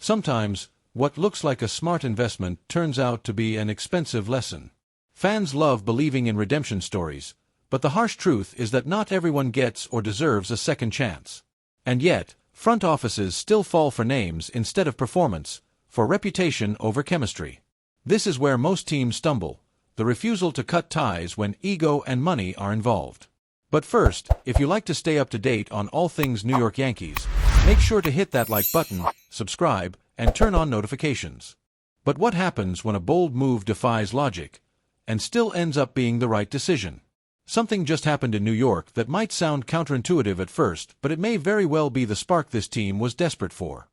Sometimes, what looks like a smart investment turns out to be an expensive lesson. Fans love believing in redemption stories, but the harsh truth is that not everyone gets or deserves a second chance. And yet, front offices still fall for names instead of performance, for reputation over chemistry. This is where most teams stumble, the refusal to cut ties when ego and money are involved. But first, if you like to stay up to date on all things New York Yankees, make sure to hit that like button, subscribe, and turn on notifications. But what happens when a bold move defies logic, and still ends up being the right decision? Something just happened in New York that might sound counterintuitive at first, but it may very well be the spark this team was desperate for.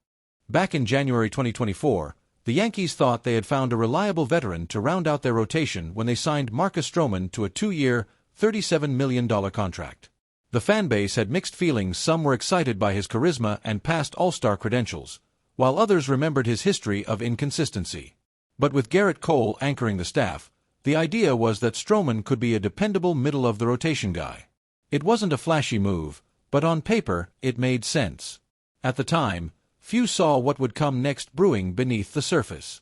Back in January 2024, the Yankees thought they had found a reliable veteran to round out their rotation when they signed Marcus Strowman to a 2-year, $37 million contract. The fanbase had mixed feelings. Some were excited by his charisma and past all-star credentials, while others remembered his history of inconsistency. But with Garrett Cole anchoring the staff, the idea was that Strowman could be a dependable middle-of-the-rotation guy. It wasn't a flashy move, but on paper, it made sense. At the time, few saw what would come next brewing beneath the surface.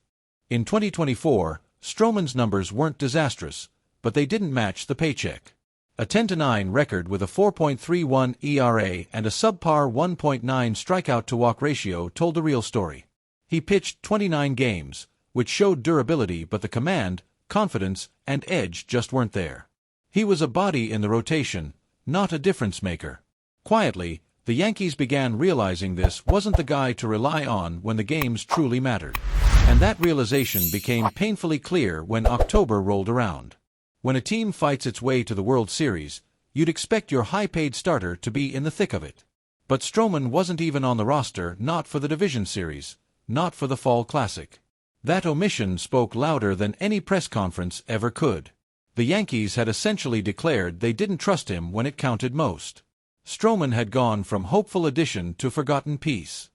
In 2024, Strowman's numbers weren't disastrous, but they didn't match the paycheck. A 10-9 record with a 4.31 ERA and a subpar 1.9 strikeout-to-walk ratio told the real story. He pitched 29 games, which showed durability, but the command, confidence, and edge just weren't there. He was a body in the rotation, not a difference-maker. Quietly, the Yankees began realizing this wasn't the guy to rely on when the games truly mattered. And that realization became painfully clear when October rolled around. When a team fights its way to the World Series, you'd expect your high-paid starter to be in the thick of it. But Strowman wasn't even on the roster, not for the Division Series, not for the Fall Classic. That omission spoke louder than any press conference ever could. The Yankees had essentially declared they didn't trust him when it counted most. Strowman had gone from hopeful addition to forgotten piece.